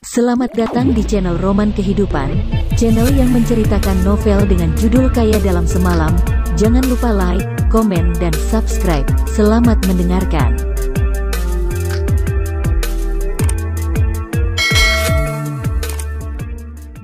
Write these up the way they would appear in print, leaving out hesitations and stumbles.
Selamat datang di channel Roman Kehidupan, channel yang menceritakan novel dengan judul Kaya Dalam Semalam. Jangan lupa like, komen, dan subscribe. Selamat mendengarkan.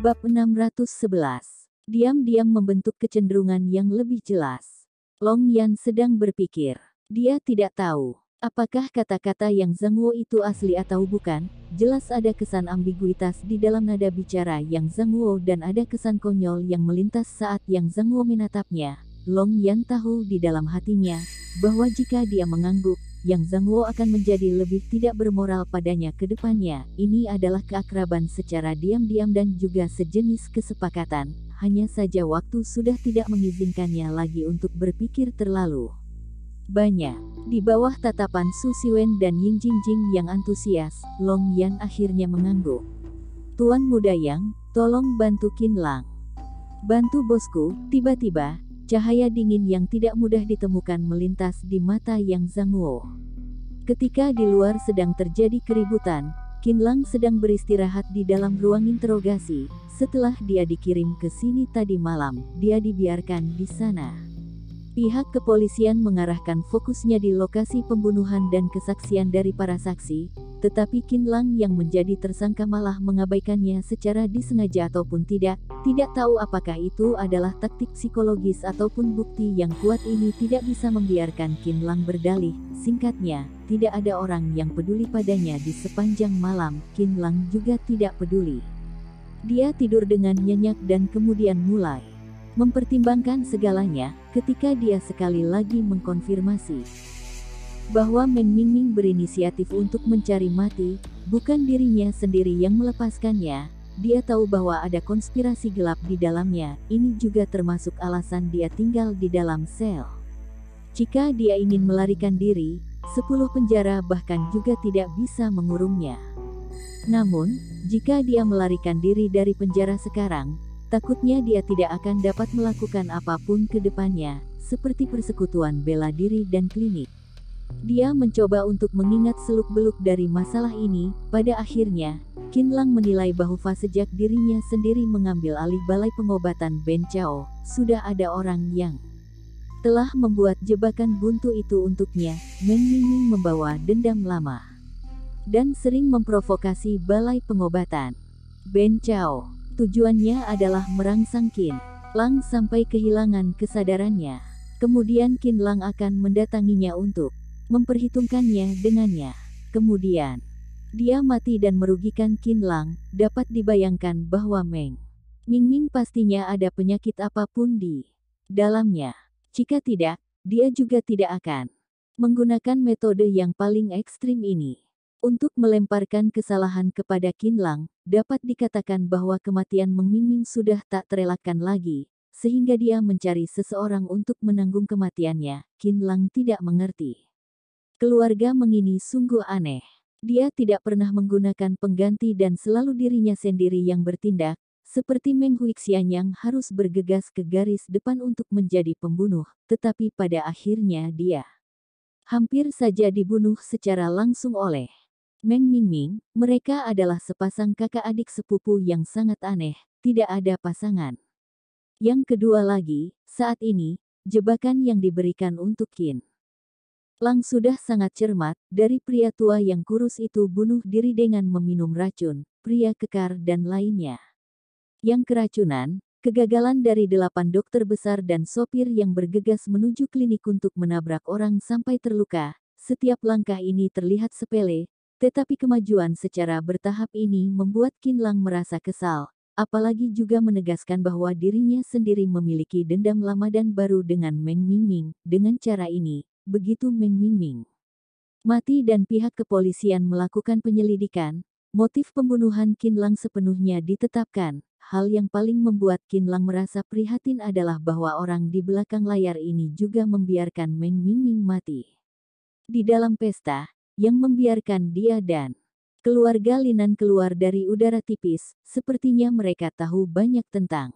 Bab 611. Diam-diam membentuk kecenderungan yang lebih jelas. Long Yan sedang berpikir. Dia tidak tahu apakah kata-kata yang Zhang Wo itu asli atau bukan. Jelas ada kesan ambiguitas di dalam nada bicara yang Zhang Wo dan ada kesan konyol yang melintas saat yang Zhang Wo menatapnya. Long Yan tahu di dalam hatinya bahwa jika dia mengangguk, yang Zhang Wo akan menjadi lebih tidak bermoral padanya ke depannya. Ini adalah keakraban secara diam-diam dan juga sejenis kesepakatan. Hanya saja waktu sudah tidak mengizinkannya lagi untuk berpikir terlalu banyak. Di bawah tatapan Su Siwen dan Ying Jingjing yang antusias, Long Yan akhirnya mengangguk. "Tuan muda Yang, tolong bantu Qin Lang." "Bantu bosku." Tiba-tiba, cahaya dingin yang tidak mudah ditemukan melintas di mata yang Zhang Wo. Ketika di luar sedang terjadi keributan, Qin Lang sedang beristirahat di dalam ruang interogasi. Setelah dia dikirim ke sini tadi malam, dia dibiarkan di sana. Pihak kepolisian mengarahkan fokusnya di lokasi pembunuhan dan kesaksian dari para saksi, tetapi Qin Lang yang menjadi tersangka malah mengabaikannya secara disengaja ataupun tidak tahu apakah itu adalah taktik psikologis ataupun bukti yang kuat. Ini tidak bisa membiarkan Qin Lang berdalih. Singkatnya, tidak ada orang yang peduli padanya di sepanjang malam. Qin Lang juga tidak peduli. Dia tidur dengan nyenyak dan kemudian mulai mempertimbangkan segalanya, ketika dia sekali lagi mengkonfirmasi bahwa Meng Mingming berinisiatif untuk mencari mati, bukan dirinya sendiri yang melepaskannya. Dia tahu bahwa ada konspirasi gelap di dalamnya. Ini juga termasuk alasan dia tinggal di dalam sel. Jika dia ingin melarikan diri, 10 penjara bahkan juga tidak bisa mengurungnya. Namun, jika dia melarikan diri dari penjara sekarang, takutnya dia tidak akan dapat melakukan apapun ke depannya, seperti persekutuan bela diri dan klinik. Dia mencoba untuk mengingat seluk-beluk dari masalah ini. Pada akhirnya, Qin Lang menilai bahwa sejak dirinya sendiri mengambil alih balai pengobatan Ben Chao, sudah ada orang yang telah membuat jebakan buntu itu untuknya. Meng Mingming membawa dendam lama dan sering memprovokasi balai pengobatan Ben Chao. Tujuannya adalah merangsang Qin Lang sampai kehilangan kesadarannya. Kemudian Qin Lang akan mendatanginya untuk memperhitungkannya dengannya. Kemudian, dia mati dan merugikan Qin Lang. Dapat dibayangkan bahwa Meng Mingming pastinya ada penyakit apapun di dalamnya. Jika tidak, dia juga tidak akan menggunakan metode yang paling ekstrim ini untuk melemparkan kesalahan kepada Qin Lang. Dapat dikatakan bahwa kematian Meng Mingming sudah tak terelakkan lagi, sehingga dia mencari seseorang untuk menanggung kematiannya. Qin Lang tidak mengerti. Keluarga Meng ini sungguh aneh. Dia tidak pernah menggunakan pengganti dan selalu dirinya sendiri yang bertindak, seperti Meng Huixian yang harus bergegas ke garis depan untuk menjadi pembunuh, tetapi pada akhirnya dia hampir saja dibunuh secara langsung oleh Meng Mingming. Mereka adalah sepasang kakak adik sepupu yang sangat aneh, tidak ada pasangan. Yang kedua lagi, saat ini, jebakan yang diberikan untuk Qin Lang sudah sangat cermat. Dari pria tua yang kurus itu bunuh diri dengan meminum racun, pria kekar dan lainnya yang keracunan, kegagalan dari 8 dokter besar dan sopir yang bergegas menuju klinik untuk menabrak orang sampai terluka. Setiap langkah ini terlihat sepele, tetapi kemajuan secara bertahap ini membuat Qin Lang merasa kesal, apalagi juga menegaskan bahwa dirinya sendiri memiliki dendam lama dan baru dengan Meng Mingming. Dengan cara ini, begitu Meng Mingming mati dan pihak kepolisian melakukan penyelidikan, motif pembunuhan Qin Lang sepenuhnya ditetapkan. Hal yang paling membuat Qin Lang merasa prihatin adalah bahwa orang di belakang layar ini juga membiarkan Meng Mingming mati di dalam pesta, yang membiarkan dia dan keluarga Linan keluar dari udara tipis. Sepertinya mereka tahu banyak tentang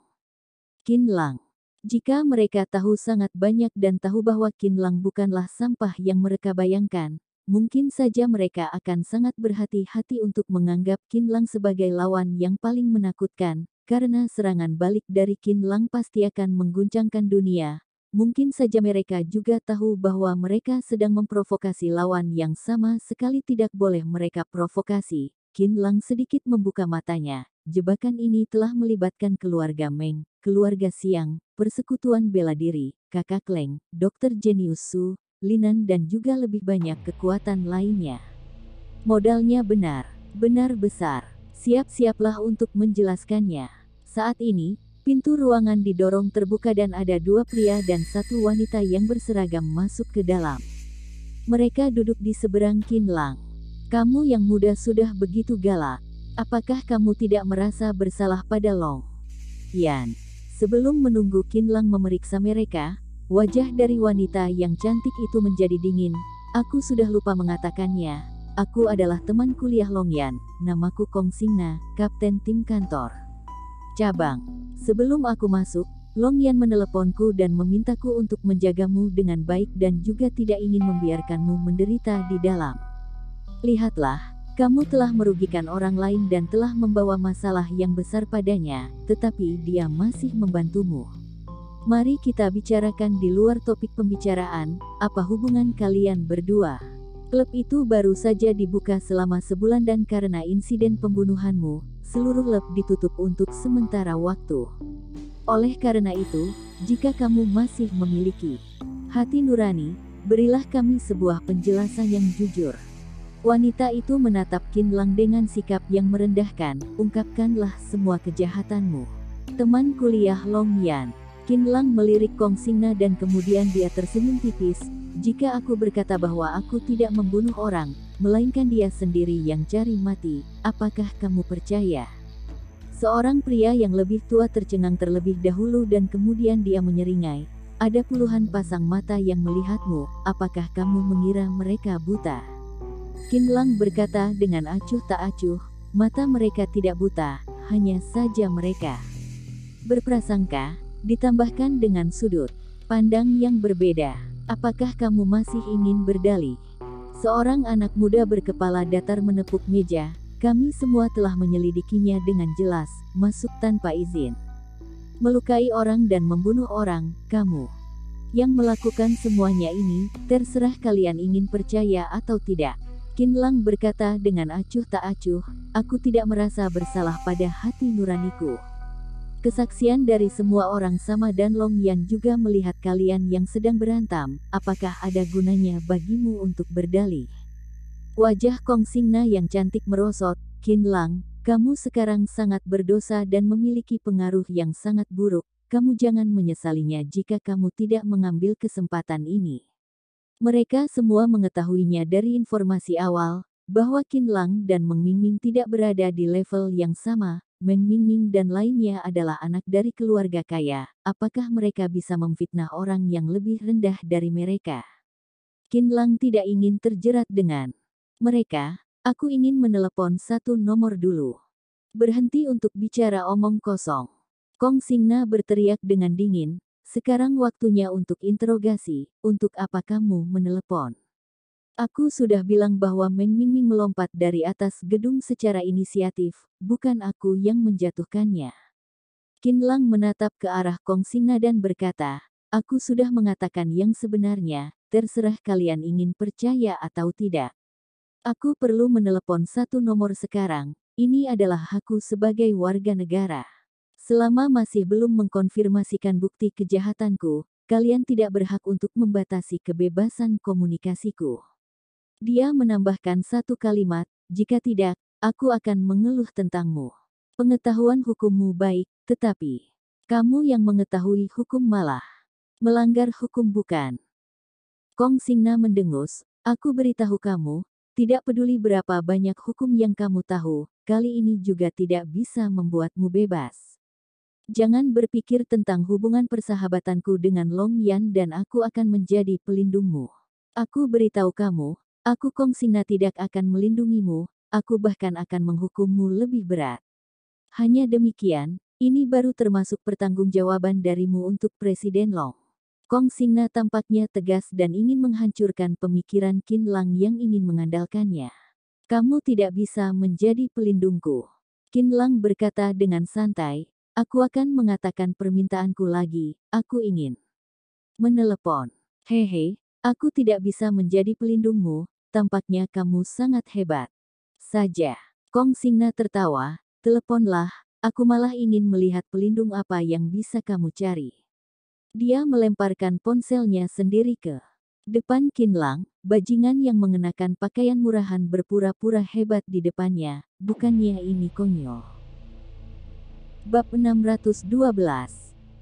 Qin Lang. Jika mereka tahu sangat banyak dan tahu bahwa Qin Lang bukanlah sampah yang mereka bayangkan, mungkin saja mereka akan sangat berhati-hati untuk menganggap Qin Lang sebagai lawan yang paling menakutkan, karena serangan balik dari Qin Lang pasti akan mengguncangkan dunia. Mungkin saja mereka juga tahu bahwa mereka sedang memprovokasi lawan yang sama sekali tidak boleh mereka provokasi. Qin Lang sedikit membuka matanya. Jebakan ini telah melibatkan keluarga Meng, keluarga Xiang, persekutuan bela diri, kakak Leng, Dr. Genius Su, Linan dan juga lebih banyak kekuatan lainnya. Modalnya benar besar. Siap-siaplah untuk menjelaskannya. Saat ini, pintu ruangan didorong terbuka dan ada 2 pria dan 1 wanita yang berseragam masuk ke dalam. Mereka duduk di seberang Qin Lang. Kamu yang muda sudah begitu galak. Apakah kamu tidak merasa bersalah pada Long Yan? Sebelum menunggu Qin Lang memeriksa mereka, wajah dari wanita yang cantik itu menjadi dingin. Aku sudah lupa mengatakannya. Aku adalah teman kuliah Long Yan. Namaku Kong Xingna, kapten tim kantor cabang. Sebelum aku masuk, Long Yan meneleponku dan memintaku untuk menjagamu dengan baik dan juga tidak ingin membiarkanmu menderita di dalam. Lihatlah. Kamu telah merugikan orang lain dan telah membawa masalah yang besar padanya, tetapi dia masih membantumu. Mari kita bicarakan di luar topik pembicaraan, apa hubungan kalian berdua? Klub itu baru saja dibuka selama sebulan dan karena insiden pembunuhanmu, seluruh klub ditutup untuk sementara waktu. Oleh karena itu, jika kamu masih memiliki hati nurani, berilah kami sebuah penjelasan yang jujur. Wanita itu menatap Qin Lang dengan sikap yang merendahkan, ungkapkanlah semua kejahatanmu. Teman kuliah Long Yan. Qin Lang melirik Kong Xingna dan kemudian dia tersenyum tipis. Jika aku berkata bahwa aku tidak membunuh orang, melainkan dia sendiri yang cari mati, apakah kamu percaya? Seorang pria yang lebih tua tercengang terlebih dahulu dan kemudian dia menyeringai. Ada puluhan pasang mata yang melihatmu, apakah kamu mengira mereka buta? Qin Lang berkata dengan acuh tak acuh, mata mereka tidak buta, hanya saja mereka berprasangka, ditambahkan dengan sudut pandang yang berbeda. Apakah kamu masih ingin berdalih? Seorang anak muda berkepala datar menepuk meja, kami semua telah menyelidikinya dengan jelas, masuk tanpa izin. Melukai orang dan membunuh orang, kamu yang melakukan semuanya ini, terserah kalian ingin percaya atau tidak. Qin Lang berkata dengan acuh tak acuh, aku tidak merasa bersalah pada hati nuraniku. Kesaksian dari semua orang sama dan Long Yan juga melihat kalian yang sedang berantem, apakah ada gunanya bagimu untuk berdalih? Wajah Kong Xingna yang cantik merosot, Qin Lang, kamu sekarang sangat berdosa dan memiliki pengaruh yang sangat buruk, kamu jangan menyesalinya jika kamu tidak mengambil kesempatan ini. Mereka semua mengetahuinya dari informasi awal, bahwa Qin Lang dan Meng Mingming tidak berada di level yang sama. Meng Mingming dan lainnya adalah anak dari keluarga kaya, apakah mereka bisa memfitnah orang yang lebih rendah dari mereka? Qin Lang tidak ingin terjerat dengan mereka. Aku ingin menelepon 1 nomor dulu. Berhenti untuk bicara omong kosong. Kong Xingna berteriak dengan dingin. Sekarang waktunya untuk interogasi, untuk apa kamu menelepon? Aku sudah bilang bahwa Meng Mingming melompat dari atas gedung secara inisiatif, bukan aku yang menjatuhkannya. Qin Lang menatap ke arah Kong Xingna dan berkata, aku sudah mengatakan yang sebenarnya, terserah kalian ingin percaya atau tidak. Aku perlu menelepon 1 nomor sekarang, ini adalah hakku sebagai warga negara. Selama masih belum mengkonfirmasikan bukti kejahatanku, kalian tidak berhak untuk membatasi kebebasan komunikasiku. Dia menambahkan 1 kalimat, jika tidak, aku akan mengeluh tentangmu. Pengetahuan hukummu baik, tetapi kamu yang mengetahui hukum malah melanggar hukum bukan? Kong Xingna mendengus, aku beritahu kamu, tidak peduli berapa banyak hukum yang kamu tahu, kali ini juga tidak bisa membuatmu bebas. Jangan berpikir tentang hubungan persahabatanku dengan Long Yan dan aku akan menjadi pelindungmu. Aku beritahu kamu, aku Kong Xingna tidak akan melindungimu, aku bahkan akan menghukummu lebih berat. Hanya demikian, ini baru termasuk pertanggungjawaban darimu untuk Presiden Long. Kong Xingna tampaknya tegas dan ingin menghancurkan pemikiran Qin Lang yang ingin mengandalkannya. Kamu tidak bisa menjadi pelindungku. Qin Lang berkata dengan santai, aku akan mengatakan permintaanku lagi, aku ingin menelepon. Hehe, aku tidak bisa menjadi pelindungmu, tampaknya kamu sangat hebat. Saja. Kong Xingna tertawa, teleponlah, aku malah ingin melihat pelindung apa yang bisa kamu cari. Dia melemparkan ponselnya sendiri ke depan Qin Lang, bajingan yang mengenakan pakaian murahan berpura-pura hebat di depannya, bukannya ini konyol. Bab 612.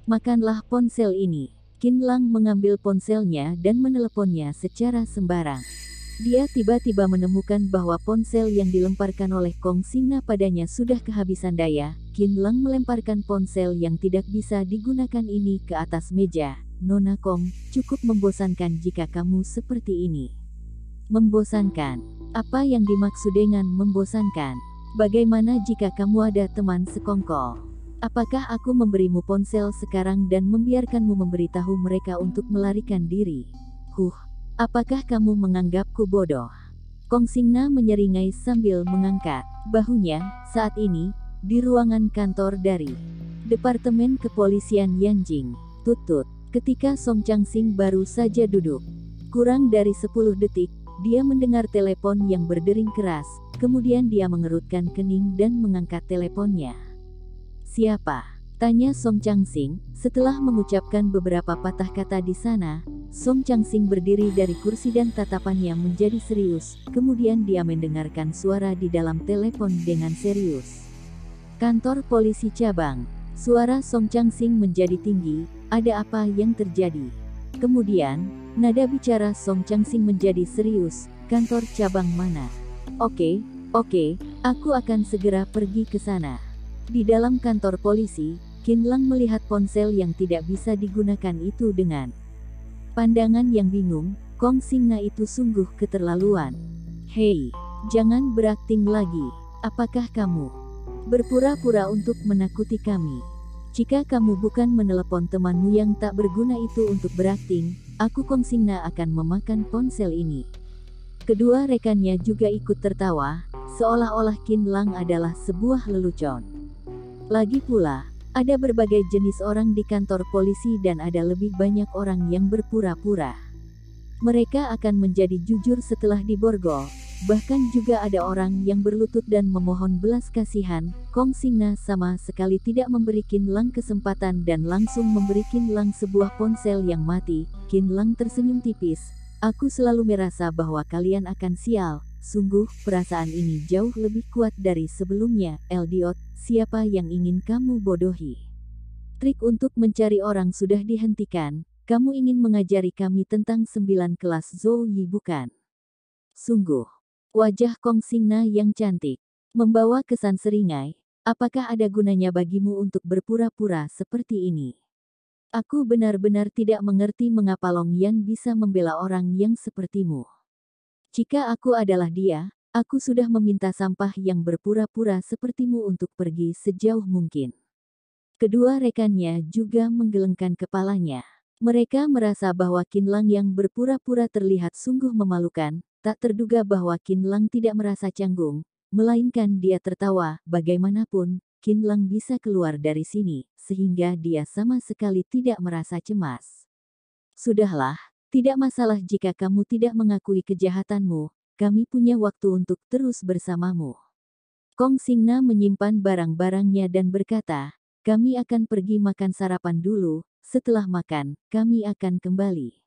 Makanlah ponsel ini. Qin Lang mengambil ponselnya dan meneleponnya secara sembarang. Dia tiba-tiba menemukan bahwa ponsel yang dilemparkan oleh Kong Xingna padanya sudah kehabisan daya. Qin Lang melemparkan ponsel yang tidak bisa digunakan ini ke atas meja. Nona Kong, cukup membosankan jika kamu seperti ini. Membosankan? Apa yang dimaksud dengan membosankan? Bagaimana jika kamu ada teman sekongkol? Apakah aku memberimu ponsel sekarang dan membiarkanmu memberitahu mereka untuk melarikan diri? Apakah kamu menganggapku bodoh? Kong Xingna menyeringai sambil mengangkat bahunya. Saat ini, di ruangan kantor dari Departemen Kepolisian Yanjing, Tutut, ketika Song Changxing baru saja duduk. Kurang dari 10 detik, dia mendengar telepon yang berdering keras, kemudian dia mengerutkan kening dan mengangkat teleponnya. Siapa? Tanya Song Changxing. Setelah mengucapkan beberapa patah kata di sana, Song Changxing berdiri dari kursi dan tatapannya menjadi serius. Kemudian dia mendengarkan suara di dalam telepon dengan serius. Kantor polisi cabang. Suara Song Changxing menjadi tinggi. Ada apa yang terjadi? Kemudian, nada bicara Song Changxing menjadi serius. Kantor cabang mana? Oke, aku akan segera pergi ke sana. Di dalam kantor polisi, Qin Lang melihat ponsel yang tidak bisa digunakan itu dengan pandangan yang bingung. Kong Xingna itu sungguh keterlaluan. Hei, jangan berakting lagi. Apakah kamu berpura-pura untuk menakuti kami? Jika kamu bukan menelepon temanmu yang tak berguna itu untuk berakting, aku Kong Xingna akan memakan ponsel ini. Kedua rekannya juga ikut tertawa, seolah-olah Qin Lang adalah sebuah lelucon. Lagi pula, ada berbagai jenis orang di kantor polisi dan ada lebih banyak orang yang berpura-pura. Mereka akan menjadi jujur setelah diborgol. Bahkan juga ada orang yang berlutut dan memohon belas kasihan. Kong Xingna sama sekali tidak memberi Qin Lang kesempatan dan langsung memberi Qin Lang sebuah ponsel yang mati. Qin Lang tersenyum tipis. Aku selalu merasa bahwa kalian akan sial. Sungguh, perasaan ini jauh lebih kuat dari sebelumnya. Eldiot, siapa yang ingin kamu bodohi? Trik untuk mencari orang sudah dihentikan. Kamu ingin mengajari kami tentang 9 kelas Zhou Yi bukan? Sungguh. Wajah Kong Xingna yang cantik membawa kesan seringai. Apakah ada gunanya bagimu untuk berpura-pura seperti ini? Aku benar-benar tidak mengerti mengapa Long Yan bisa membela orang yang sepertimu. Jika aku adalah dia, aku sudah meminta sampah yang berpura-pura sepertimu untuk pergi sejauh mungkin. Kedua rekannya juga menggelengkan kepalanya. Mereka merasa bahwa Qin Lang yang berpura-pura terlihat sungguh memalukan. Tak terduga bahwa Qin Lang tidak merasa canggung, melainkan dia tertawa. Bagaimanapun, Qin Lang bisa keluar dari sini, sehingga dia sama sekali tidak merasa cemas. Sudahlah, tidak masalah jika kamu tidak mengakui kejahatanmu, kami punya waktu untuk terus bersamamu. Kong Xingna menyimpan barang-barangnya dan berkata, kami akan pergi makan sarapan dulu, setelah makan, kami akan kembali.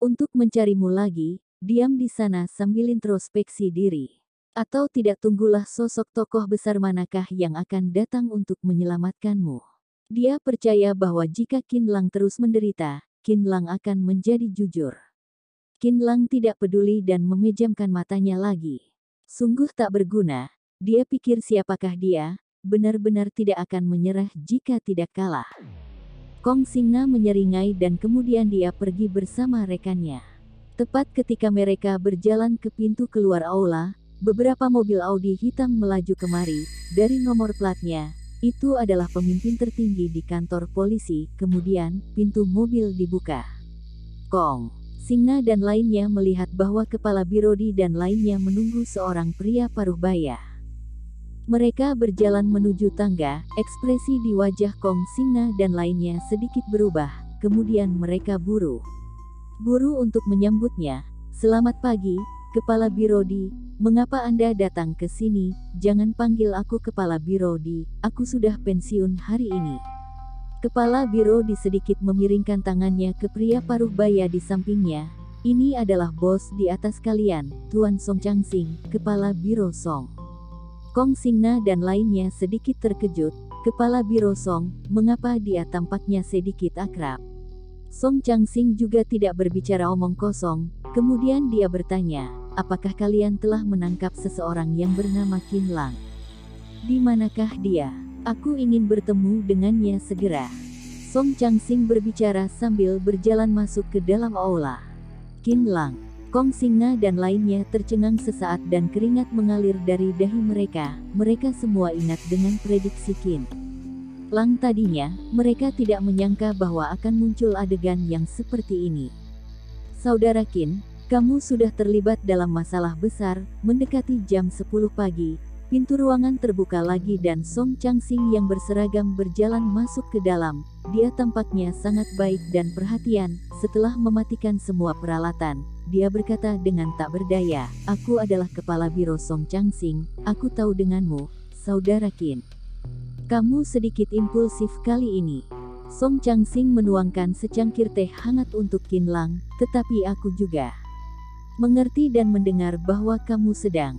Untuk mencarimu lagi, diam di sana sambil introspeksi diri. Atau tidak tunggulah sosok tokoh besar manakah yang akan datang untuk menyelamatkanmu. Dia percaya bahwa jika Qin Lang terus menderita, Qin Lang akan menjadi jujur. Qin Lang tidak peduli dan memejamkan matanya lagi. Sungguh tak berguna, dia pikir siapakah dia, benar-benar tidak akan menyerah jika tidak kalah. Kong Xingna menyeringai dan kemudian dia pergi bersama rekannya. Tepat ketika mereka berjalan ke pintu keluar aula, beberapa mobil Audi hitam melaju kemari. Dari nomor platnya, Itu adalah pemimpin tertinggi di kantor polisi. Kemudian, pintu mobil dibuka. Kong, Singna dan lainnya melihat bahwa kepala Birodi dan lainnya menunggu seorang pria paruh baya. Mereka berjalan menuju tangga, ekspresi di wajah Kong Singna dan lainnya sedikit berubah, kemudian mereka buru untuk menyambutnya. Selamat pagi, Kepala Birodi, mengapa Anda datang ke sini? Jangan panggil aku Kepala Birodi, aku sudah pensiun hari ini. Kepala Birodi sedikit memiringkan tangannya ke pria paruh baya di sampingnya. Ini adalah bos di atas kalian, Tuan Song Changsing, Kepala Biro Song. Kong Singna dan lainnya sedikit terkejut. Kepala Biro Song, mengapa dia tampaknya sedikit akrab? Song Changsing juga tidak berbicara omong kosong, kemudian dia bertanya, apakah kalian telah menangkap seseorang yang bernama Qin Lang? Di manakah dia? Aku ingin bertemu dengannya segera. Song Changsing berbicara sambil berjalan masuk ke dalam aula. Qin Lang, Kong Singna dan lainnya tercengang sesaat dan keringat mengalir dari dahi mereka. Mereka semua ingat dengan prediksi Qin Lang tadinya. Mereka tidak menyangka bahwa akan muncul adegan yang seperti ini. Saudara Qin, kamu sudah terlibat dalam masalah besar. Mendekati jam 10 pagi, pintu ruangan terbuka lagi dan Song Changsing yang berseragam berjalan masuk ke dalam. Dia tampaknya sangat baik dan perhatian. Setelah mematikan semua peralatan, dia berkata dengan tak berdaya, aku adalah Kepala Biro Song Changsing, aku tahu denganmu, Saudara Qin. Kamu sedikit impulsif kali ini. Song Changsing menuangkan secangkir teh hangat untuk Qin Lang, tetapi aku juga mengerti dan mendengar bahwa kamu sedang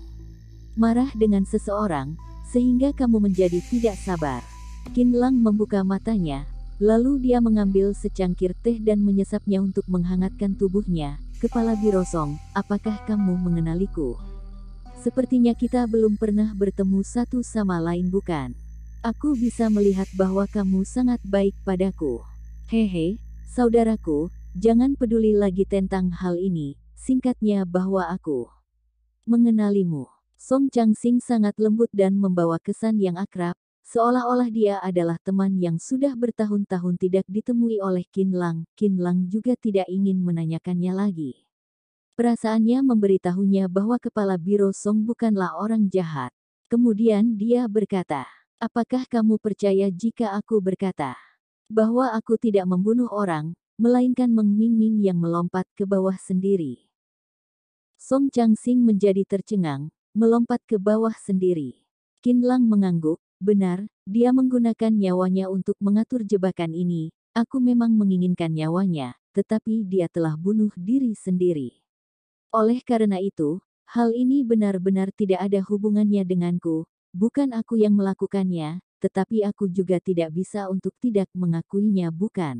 marah dengan seseorang, sehingga kamu menjadi tidak sabar. Qin Lang membuka matanya, lalu dia mengambil secangkir teh dan menyesapnya untuk menghangatkan tubuhnya. Kepala Biro Song, apakah kamu mengenaliku? Sepertinya kita belum pernah bertemu satu sama lain, bukan? Aku bisa melihat bahwa kamu sangat baik padaku. Hehe, saudaraku, jangan peduli lagi tentang hal ini. Singkatnya bahwa aku mengenalimu. Song Changsing sangat lembut dan membawa kesan yang akrab, seolah-olah dia adalah teman yang sudah bertahun-tahun tidak ditemui oleh Qin Lang. Qin Lang juga tidak ingin menanyakannya lagi. Perasaannya memberitahunya bahwa Kepala Biro Song bukanlah orang jahat. Kemudian dia berkata, apakah kamu percaya jika aku berkata bahwa aku tidak membunuh orang, melainkan Meng Mingming yang melompat ke bawah sendiri? Song Changsing menjadi tercengang, melompat ke bawah sendiri. Qin Lang mengangguk, benar, dia menggunakan nyawanya untuk mengatur jebakan ini. Aku memang menginginkan nyawanya, tetapi dia telah bunuh diri sendiri. Oleh karena itu, hal ini benar-benar tidak ada hubungannya denganku. Bukan aku yang melakukannya, tetapi aku juga tidak bisa untuk tidak mengakuinya, bukan?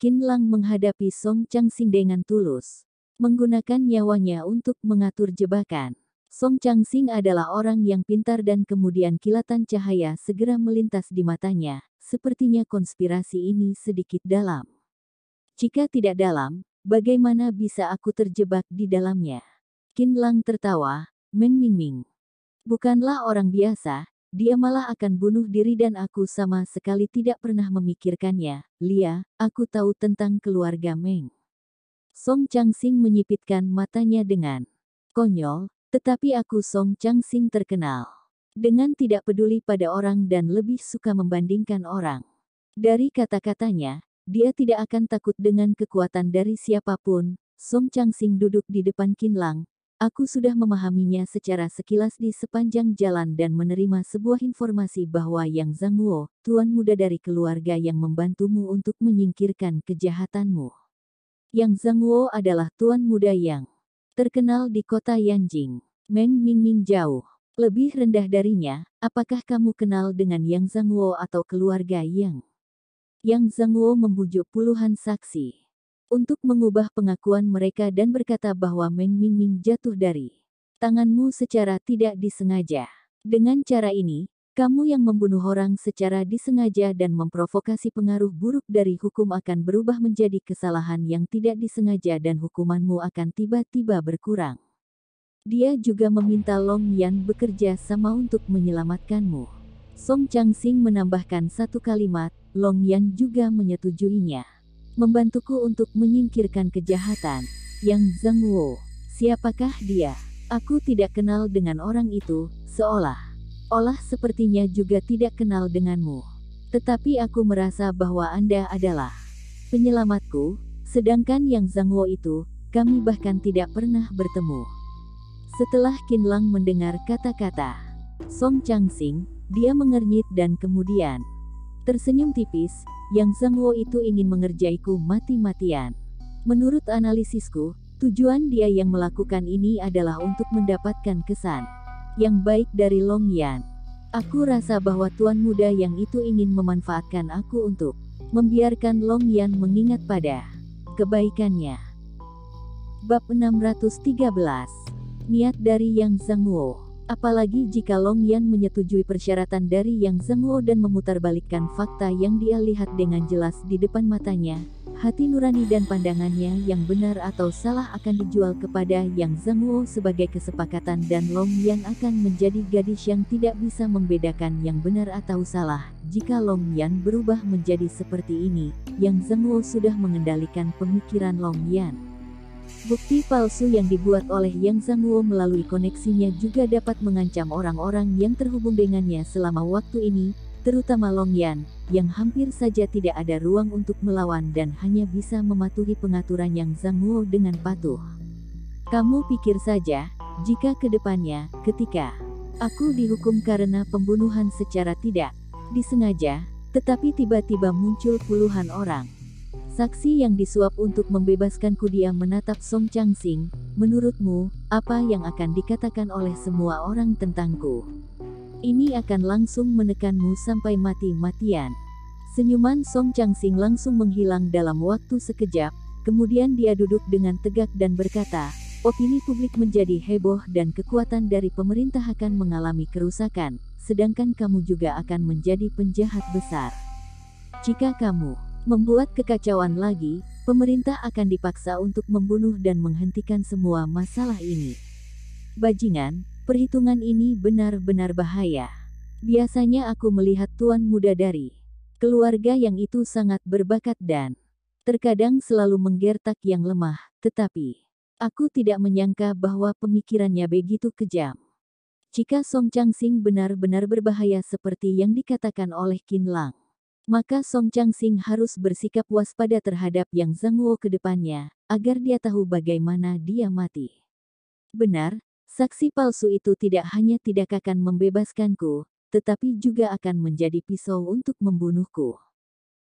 Qin Lang menghadapi Song Changsing dengan tulus, menggunakan nyawanya untuk mengatur jebakan. Song Changsing adalah orang yang pintar dan kemudian kilatan cahaya segera melintas di matanya. Sepertinya konspirasi ini sedikit dalam. Jika tidak dalam, bagaimana bisa aku terjebak di dalamnya? Qin Lang tertawa, Meng Mingming bukanlah orang biasa, dia malah akan bunuh diri dan aku sama sekali tidak pernah memikirkannya. Lia, aku tahu tentang keluarga Meng. Song Changsing menyipitkan matanya dengan konyol, tetapi aku Song Changsing terkenal dengan tidak peduli pada orang dan lebih suka membandingkan orang. Dari kata-katanya, dia tidak akan takut dengan kekuatan dari siapapun. Song Changsing duduk di depan Qin Lang. Aku sudah memahaminya secara sekilas di sepanjang jalan dan menerima sebuah informasi bahwa Yang Zhangguo, tuan muda dari keluarga yang membantumu untuk menyingkirkan kejahatanmu. Yang Zhangguo adalah tuan muda yang terkenal di kota Yanjing. Meng Mingming jauh lebih rendah darinya. Apakah kamu kenal dengan Yang Zhangguo atau keluarga Yang? Yang Zhangguo membujuk puluhan saksi untuk mengubah pengakuan mereka dan berkata bahwa Meng Mingming jatuh dari tanganmu secara tidak disengaja. Dengan cara ini, kamu yang membunuh orang secara disengaja dan memprovokasi pengaruh buruk dari hukum akan berubah menjadi kesalahan yang tidak disengaja dan hukumanmu akan tiba-tiba berkurang. Dia juga meminta Long Yan bekerja sama untuk menyelamatkanmu. Song Changsing menambahkan satu kalimat, Long Yan juga menyetujuinya. Membantuku untuk menyingkirkan kejahatan. Yang Zhengwo. Siapakah dia? Aku tidak kenal dengan orang itu, seolah-olah sepertinya juga tidak kenal denganmu. Tetapi aku merasa bahwa Anda adalah penyelamatku, sedangkan yang Zhengwo itu, kami bahkan tidak pernah bertemu. Setelah Qin Lang mendengar kata-kata Song Changsing, dia mengernyit dan kemudian tersenyum tipis. Yang Zhengwo itu ingin mengerjaiku mati-matian. Menurut analisisku, tujuan dia yang melakukan ini adalah untuk mendapatkan kesan yang baik dari Long Yan. Aku rasa bahwa tuan muda yang itu ingin memanfaatkan aku untuk membiarkan Long Yan mengingat pada kebaikannya. Bab 613. Niat dari Yang Zhengwo. Apalagi jika Long Yan menyetujui persyaratan dari Yang Zhengwo dan memutarbalikkan fakta yang dia lihat dengan jelas di depan matanya, hati nurani dan pandangannya yang benar atau salah akan dijual kepada Yang Zhengwo sebagai kesepakatan dan Long Yan akan menjadi gadis yang tidak bisa membedakan yang benar atau salah. Jika Long Yan berubah menjadi seperti ini, Yang Zhengwo sudah mengendalikan pemikiran Long Yan. Bukti palsu yang dibuat oleh Yang Zhengwo melalui koneksinya juga dapat mengancam orang-orang yang terhubung dengannya selama waktu ini, terutama Long Yan, yang hampir saja tidak ada ruang untuk melawan dan hanya bisa mematuhi pengaturan Yang Zhengwo dengan patuh. Kamu pikir saja, jika ke depannya, ketika aku dihukum karena pembunuhan secara tidak disengaja, tetapi tiba-tiba muncul puluhan orang saksi yang disuap untuk membebaskanku, dia menatap Song Changsing. Menurutmu, apa yang akan dikatakan oleh semua orang tentangku? Ini akan langsung menekanmu sampai mati-matian. Senyuman Song Changsing langsung menghilang dalam waktu sekejap, kemudian dia duduk dengan tegak dan berkata, opini publik menjadi heboh dan kekuatan dari pemerintah akan mengalami kerusakan, sedangkan kamu juga akan menjadi penjahat besar. Jika kamu membuat kekacauan lagi, pemerintah akan dipaksa untuk membunuh dan menghentikan semua masalah ini. Bajingan, perhitungan ini benar-benar bahaya. Biasanya aku melihat tuan muda dari keluarga yang itu sangat berbakat dan terkadang selalu menggertak yang lemah, tetapi aku tidak menyangka bahwa pemikirannya begitu kejam. Jika Song Changsing benar-benar berbahaya seperti yang dikatakan oleh Qin Lang, maka Song Changsing harus bersikap waspada terhadap Yang Zhengwo ke depannya, agar dia tahu bagaimana dia mati. Benar, saksi palsu itu tidak hanya tidak akan membebaskanku, tetapi juga akan menjadi pisau untuk membunuhku.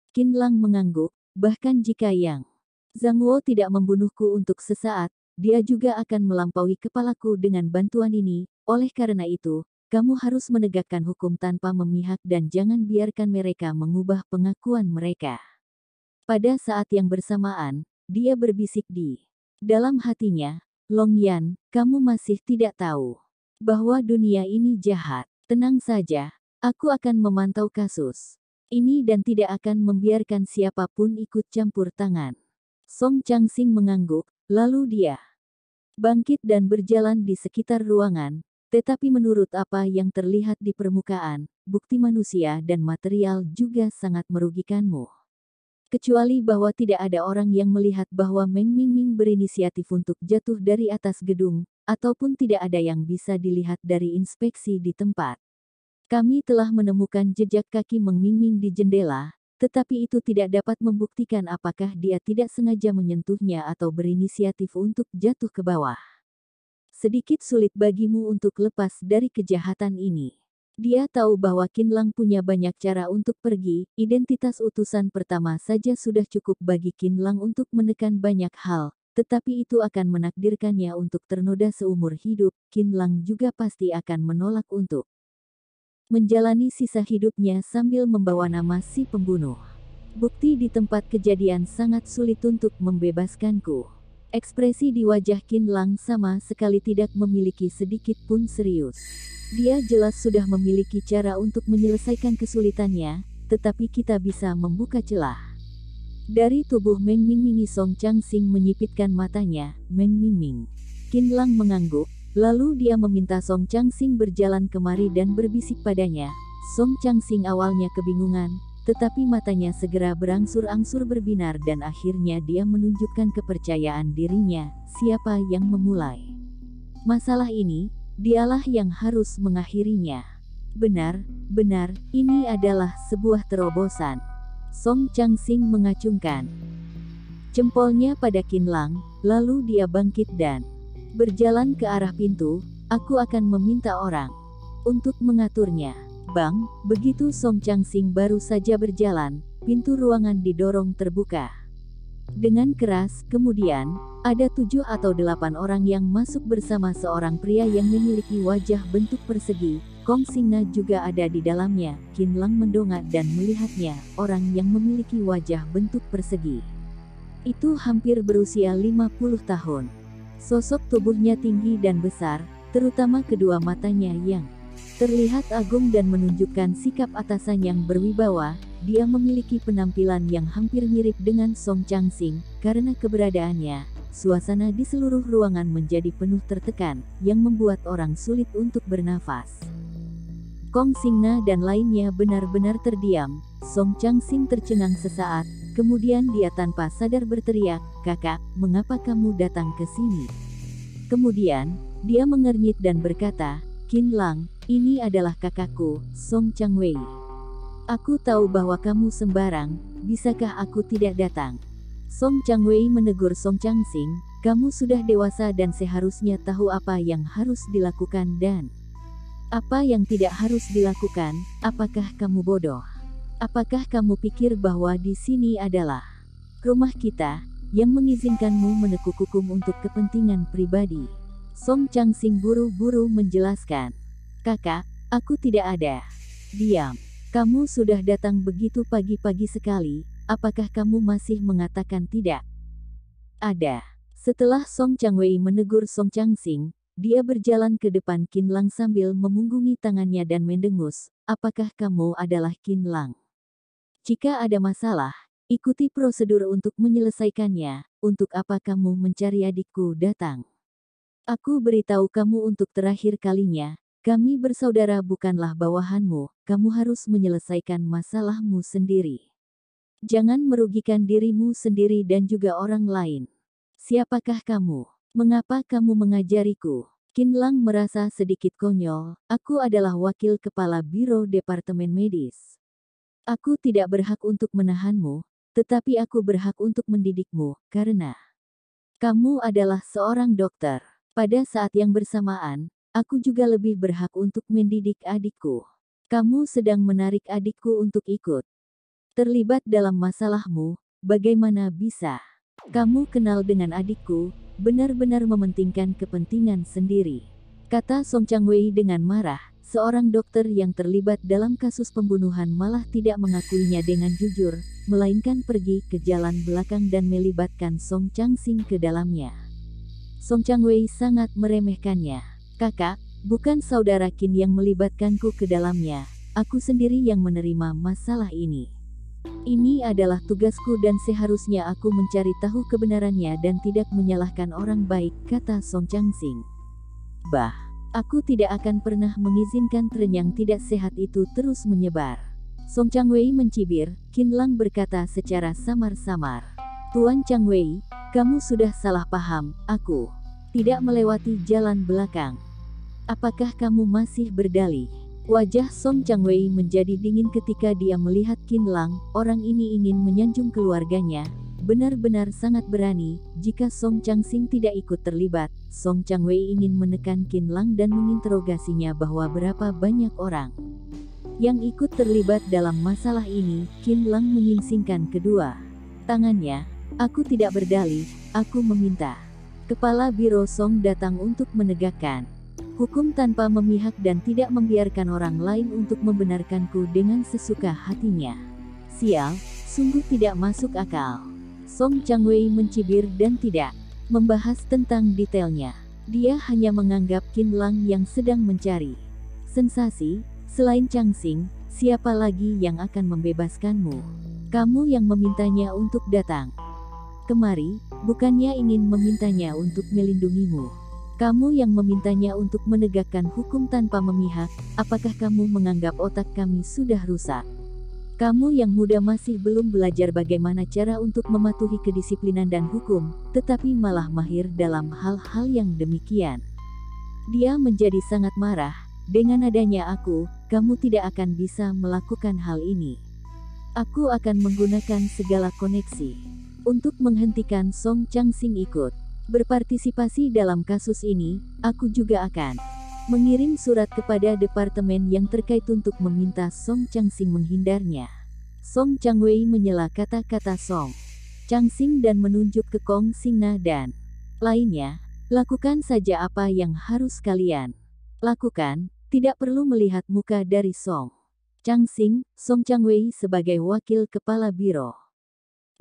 Qin Lang mengangguk, bahkan jika Yang Zhengwo tidak membunuhku untuk sesaat, dia juga akan melampaui kepalaku dengan bantuan ini. Oleh karena itu, kamu harus menegakkan hukum tanpa memihak dan jangan biarkan mereka mengubah pengakuan mereka. Pada saat yang bersamaan, dia berbisik di dalam hatinya, Long Yan, kamu masih tidak tahu bahwa dunia ini jahat. Tenang saja, aku akan memantau kasus ini dan tidak akan membiarkan siapapun ikut campur tangan. Song Changsing mengangguk, lalu dia bangkit dan berjalan di sekitar ruangan. Tetapi menurut apa yang terlihat di permukaan, bukti manusia dan material juga sangat merugikanmu. Kecuali bahwa tidak ada orang yang melihat bahwa Meng Mingming berinisiatif untuk jatuh dari atas gedung, ataupun tidak ada yang bisa dilihat dari inspeksi di tempat. Kami telah menemukan jejak kaki Meng Mingming di jendela, tetapi itu tidak dapat membuktikan apakah dia tidak sengaja menyentuhnya atau berinisiatif untuk jatuh ke bawah. Sedikit sulit bagimu untuk lepas dari kejahatan ini. Dia tahu bahwa Qin Lang punya banyak cara untuk pergi, identitas utusan pertama saja sudah cukup bagi Qin Lang untuk menekan banyak hal, tetapi itu akan menakdirkannya untuk ternoda seumur hidup. Qin Lang juga pasti akan menolak untuk menjalani sisa hidupnya sambil membawa nama si pembunuh. Bukti di tempat kejadian sangat sulit untuk membebaskanku. Ekspresi di wajah Qin Lang sama sekali tidak memiliki sedikit pun serius. Dia jelas sudah memiliki cara untuk menyelesaikan kesulitannya, tetapi kita bisa membuka celah. Dari tubuh Meng Mingming, Song Changsing menyipitkan matanya. Meng Mingming. Qin Lang mengangguk, lalu dia meminta Song Changsing berjalan kemari dan berbisik padanya, Song Changsing awalnya kebingungan, tetapi matanya segera berangsur-angsur berbinar dan akhirnya dia menunjukkan kepercayaan dirinya, siapa yang memulai masalah ini, dialah yang harus mengakhirinya. Benar, ini adalah sebuah terobosan. Song Changsing mengacungkan jempolnya pada Qin Lang, lalu dia bangkit dan berjalan ke arah pintu. Aku akan meminta orang untuk mengaturnya. Bang, begitu Song Changsing baru saja berjalan, pintu ruangan didorong terbuka dengan keras. Kemudian, ada 7 atau 8 orang yang masuk bersama seorang pria yang memiliki wajah bentuk persegi. Kong Xingna juga ada di dalamnya. Qin Lang mendongak dan melihatnya, orang yang memiliki wajah bentuk persegi itu hampir berusia 50 tahun. Sosok tubuhnya tinggi dan besar, terutama kedua matanya yang terlihat agung dan menunjukkan sikap atasan yang berwibawa. Dia memiliki penampilan yang hampir mirip dengan Song Changsing. Karena keberadaannya, suasana di seluruh ruangan menjadi penuh tertekan, yang membuat orang sulit untuk bernafas. Kong Xingna dan lainnya benar-benar terdiam. Song Changsing tercengang sesaat, kemudian dia tanpa sadar berteriak, "Kakak, mengapa kamu datang ke sini?" Kemudian, dia mengernyit dan berkata, "Qin Lang, ini adalah kakakku, Song Changwei. Aku tahu bahwa kamu sembarang, bisakah aku tidak datang?" Song Changwei menegur Song Changsing, "Kamu sudah dewasa dan seharusnya tahu apa yang harus dilakukan dan apa yang tidak harus dilakukan. Apakah kamu bodoh? Apakah kamu pikir bahwa di sini adalah rumah kita, yang mengizinkanmu menekuk hukum untuk kepentingan pribadi?" Song Changsing buru-buru menjelaskan, "Kakak, aku tidak ada." "Diam. Kamu sudah datang begitu pagi-pagi sekali, apakah kamu masih mengatakan tidak ada?" Setelah Song Changwei menegur Song Changsing, dia berjalan ke depan Qin Lang sambil memunggungi tangannya dan mendengus, "Apakah kamu adalah Qin Lang? Jika ada masalah, ikuti prosedur untuk menyelesaikannya. Untuk apa kamu mencari adikku datang? Aku beritahu kamu untuk terakhir kalinya, kami bersaudara bukanlah bawahanmu, kamu harus menyelesaikan masalahmu sendiri. Jangan merugikan dirimu sendiri dan juga orang lain. Siapakah kamu? Mengapa kamu mengajariku?" Qin Lang merasa sedikit konyol, "Aku adalah wakil kepala Biro Departemen Medis. Aku tidak berhak untuk menahanmu, tetapi aku berhak untuk mendidikmu, karena kamu adalah seorang dokter. Pada saat yang bersamaan, aku juga lebih berhak untuk mendidik adikku. Kamu sedang menarik adikku untuk ikut terlibat dalam masalahmu, bagaimana bisa? Kamu kenal dengan adikku, benar-benar mementingkan kepentingan sendiri," kata Song Changwei dengan marah. Seorang dokter yang terlibat dalam kasus pembunuhan malah tidak mengakuinya dengan jujur, melainkan pergi ke jalan belakang dan melibatkan Song Changsing ke dalamnya. Song Changwei sangat meremehkannya. "Kakak, bukan saudara Qin yang melibatkanku ke dalamnya, aku sendiri yang menerima masalah ini. Ini adalah tugasku dan seharusnya aku mencari tahu kebenarannya dan tidak menyalahkan orang baik," kata Song Changsing. "Bah, aku tidak akan pernah mengizinkan tren yang tidak sehat itu terus menyebar." Song Changwei mencibir. Qin Lang berkata secara samar-samar, "Tuan Changwei, kamu sudah salah paham, aku tidak melewati jalan belakang. Apakah kamu masih berdalih?" Wajah Song Changwei menjadi dingin ketika dia melihat Qin Lang. Orang ini ingin menyanjung keluarganya, benar-benar sangat berani. Jika Song Changsing tidak ikut terlibat, Song Changwei ingin menekan Qin Lang dan menginterogasinya bahwa berapa banyak orang yang ikut terlibat dalam masalah ini. Qin Lang menyingsingkan kedua tangannya. "Aku tidak berdalih, aku meminta Kepala Biro Song datang untuk menegakkan hukum tanpa memihak dan tidak membiarkan orang lain untuk membenarkanku dengan sesuka hatinya. Sial, sungguh tidak masuk akal." Song Changwei mencibir dan tidak membahas tentang detailnya. Dia hanya menganggap Qin Lang yang sedang mencari sensasi. "Selain Changsing, siapa lagi yang akan membebaskanmu? Kamu yang memintanya untuk datang kemari, bukannya ingin memintanya untuk melindungimu. Kamu yang memintanya untuk menegakkan hukum tanpa memihak, apakah kamu menganggap otak kami sudah rusak? Kamu yang muda masih belum belajar bagaimana cara untuk mematuhi kedisiplinan dan hukum, tetapi malah mahir dalam hal-hal yang demikian. Dia menjadi sangat marah. Dengan adanya aku, kamu tidak akan bisa melakukan hal ini. Aku akan menggunakan segala koneksi untuk menghentikan Song Chang-sing ikut berpartisipasi dalam kasus ini. Aku juga akan mengirim surat kepada departemen yang terkait untuk meminta Song Chang-sing menghindarnya. Song Chang-wei menyela kata-kata Song Chang-sing dan menunjuk ke Kong Sing-na dan lainnya. Lakukan saja apa yang harus kalian lakukan, tidak perlu melihat muka dari Song Chang-sing. Song Chang-wei sebagai wakil kepala biro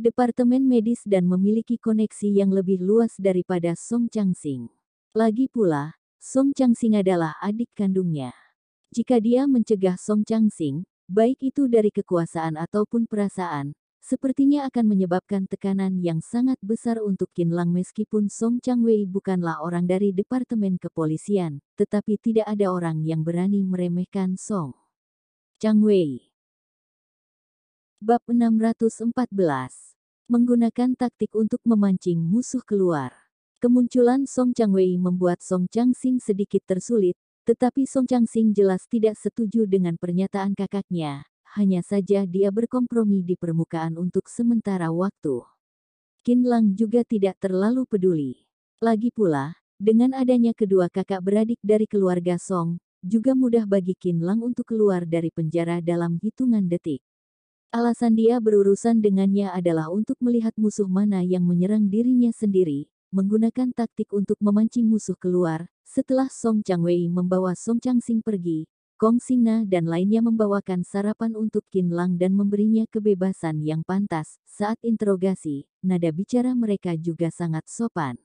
Departemen Medis dan memiliki koneksi yang lebih luas daripada Song Chang-sing. Lagi pula, Song Chang-sing adalah adik kandungnya. Jika dia mencegah Song Chang-sing, baik itu dari kekuasaan ataupun perasaan, sepertinya akan menyebabkan tekanan yang sangat besar untuk Qin Lang. Meskipun Song Chang-wei bukanlah orang dari Departemen Kepolisian, tetapi tidak ada orang yang berani meremehkan Song Chang-wei. Bab 614. Menggunakan taktik untuk memancing musuh keluar. Kemunculan Song Chang-wei membuat Song Chang-sing sedikit tersulit, tetapi Song Chang-sing jelas tidak setuju dengan pernyataan kakaknya. Hanya saja dia berkompromi di permukaan untuk sementara waktu. Qin Lang juga tidak terlalu peduli. Lagi pula, dengan adanya kedua kakak beradik dari keluarga Song, juga mudah bagi Qin Lang untuk keluar dari penjara dalam hitungan detik. Alasan dia berurusan dengannya adalah untuk melihat musuh mana yang menyerang dirinya sendiri, menggunakan taktik untuk memancing musuh keluar. Setelah Song Chang-wei membawa Song Chang-sing pergi, Kong Sing-na dan lainnya membawakan sarapan untuk Qin Lang dan memberinya kebebasan yang pantas. Saat interogasi, nada bicara mereka juga sangat sopan.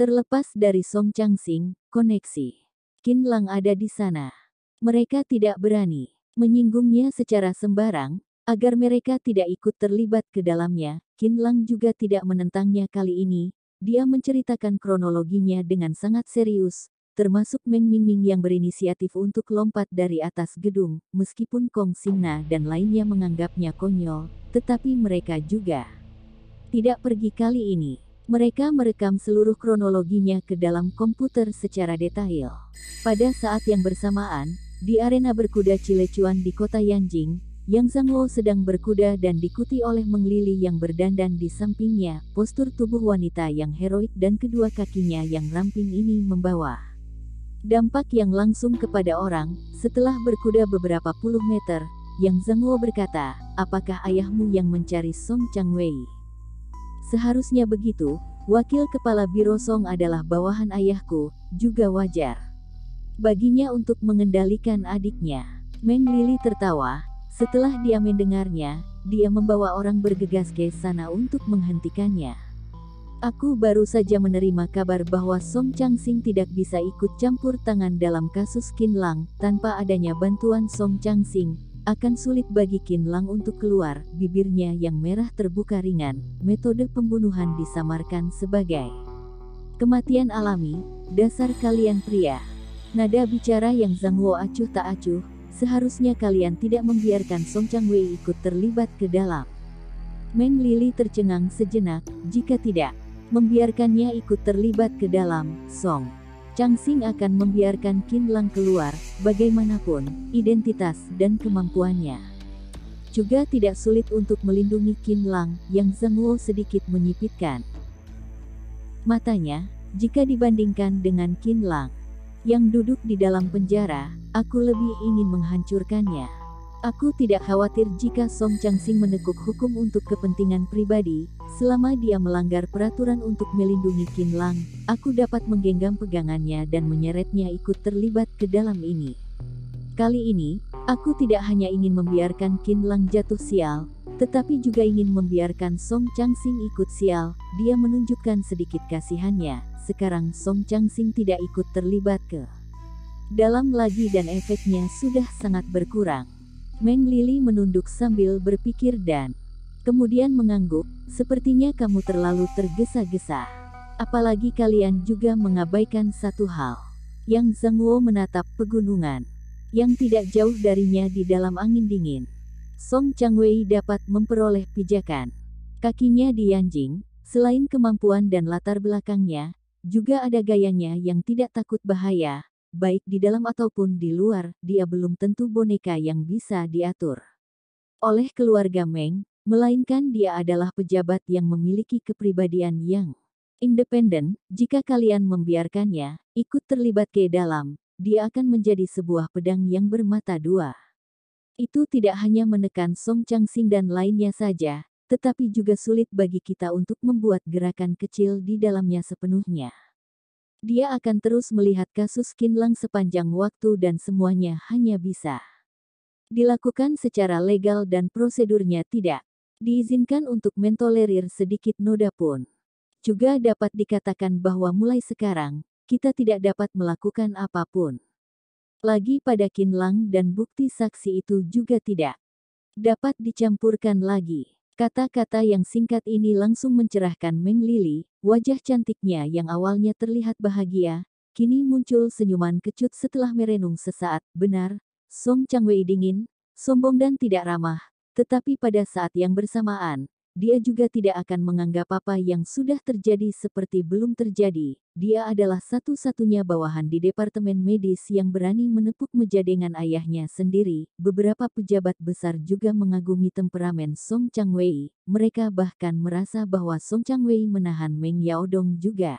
Terlepas dari Song Chang-sing, koneksi Qin Lang ada di sana. Mereka tidak berani menyinggungnya secara sembarang, agar mereka tidak ikut terlibat ke dalamnya. Qin Lang juga tidak menentangnya kali ini. Dia menceritakan kronologinya dengan sangat serius, termasuk Meng Mingming yang berinisiatif untuk lompat dari atas gedung. Meskipun Kong Sing-na dan lainnya menganggapnya konyol, tetapi mereka juga tidak pergi kali ini. Mereka merekam seluruh kronologinya ke dalam komputer secara detail. Pada saat yang bersamaan, di arena berkuda Cilecuan di kota Yanjing, Yang Zhangwo sedang berkuda dan diikuti oleh Meng Lili yang berdandan di sampingnya. Postur tubuh wanita yang heroik dan kedua kakinya yang ramping ini membawa dampak yang langsung kepada orang. Setelah berkuda beberapa puluh meter, Yang Zhangwo berkata, "Apakah ayahmu yang mencari Song Chang-wei?" "Seharusnya begitu, wakil kepala biro Song adalah bawahan ayahku, juga wajar baginya untuk mengendalikan adiknya." Meng Lili tertawa. Setelah dia mendengarnya, dia membawa orang bergegas ke sana untuk menghentikannya. "Aku baru saja menerima kabar bahwa Song Chang-sing tidak bisa ikut campur tangan dalam kasus Qin Lang. Tanpa adanya bantuan Song Chang-sing, akan sulit bagi Qin Lang untuk keluar." Bibirnya yang merah terbuka ringan. "Metode pembunuhan disamarkan sebagai kematian alami. Dasar kalian pria." Nada bicara Yang Zhangwo acuh tak acuh. "Seharusnya kalian tidak membiarkan Song Chang-wei ikut terlibat ke dalam." Meng Lili tercengang sejenak. Jika tidak membiarkannya ikut terlibat ke dalam, Song Chang-sing akan membiarkan Qin Lang keluar. Bagaimanapun, identitas dan kemampuannya juga tidak sulit untuk melindungi Qin Lang. Yang Zhangwo sedikit menyipitkan matanya. "Jika dibandingkan dengan Qin Lang yang duduk di dalam penjara, aku lebih ingin menghancurkannya. Aku tidak khawatir jika Song Chang-sing menekuk hukum untuk kepentingan pribadi. Selama dia melanggar peraturan untuk melindungi Qin Lang, aku dapat menggenggam pegangannya dan menyeretnya ikut terlibat ke dalam ini. Kali ini, aku tidak hanya ingin membiarkan Qin Lang jatuh sial, tetapi juga ingin membiarkan Song Chang-sing ikut sial." Dia menunjukkan sedikit kasihannya. Sekarang Song Chang-sing tidak ikut terlibat ke dalam lagi dan efeknya sudah sangat berkurang. Meng Lili menunduk sambil berpikir dan kemudian mengangguk. "Sepertinya kamu terlalu tergesa-gesa. Apalagi kalian juga mengabaikan satu hal. Yang Zhangwo menatap pegunungan yang tidak jauh darinya di dalam angin dingin. Song Changwei dapat memperoleh pijakan kakinya di Yanjing. Selain kemampuan dan latar belakangnya, juga ada gayanya yang tidak takut bahaya, baik di dalam ataupun di luar. Dia belum tentu boneka yang bisa diatur oleh keluarga Meng, melainkan dia adalah pejabat yang memiliki kepribadian yang independen. Jika kalian membiarkannya ikut terlibat ke dalam, dia akan menjadi sebuah pedang yang bermata dua. Itu tidak hanya menekan Song Changxing dan lainnya saja, tetapi juga sulit bagi kita untuk membuat gerakan kecil di dalamnya sepenuhnya. Dia akan terus melihat kasus Qin Lang sepanjang waktu dan semuanya hanya bisa dilakukan secara legal dan prosedurnya tidak diizinkan untuk mentolerir sedikit noda pun. Juga dapat dikatakan bahwa mulai sekarang, kita tidak dapat melakukan apapun lagi pada Qin Lang dan bukti saksi itu juga tidak dapat dicampurkan lagi. Kata-kata yang singkat ini langsung mencerahkan Meng Lili, wajah cantiknya yang awalnya terlihat bahagia, kini muncul senyuman kecut setelah merenung sesaat. Benar, Song Changwei dingin, sombong dan tidak ramah, tetapi pada saat yang bersamaan, dia juga tidak akan menganggap apa yang sudah terjadi seperti belum terjadi. Dia adalah satu-satunya bawahan di departemen medis yang berani menepuk meja dengan ayahnya sendiri. Beberapa pejabat besar juga mengagumi temperamen Song Changwei. Mereka bahkan merasa bahwa Song Changwei menahan Meng Yaodong juga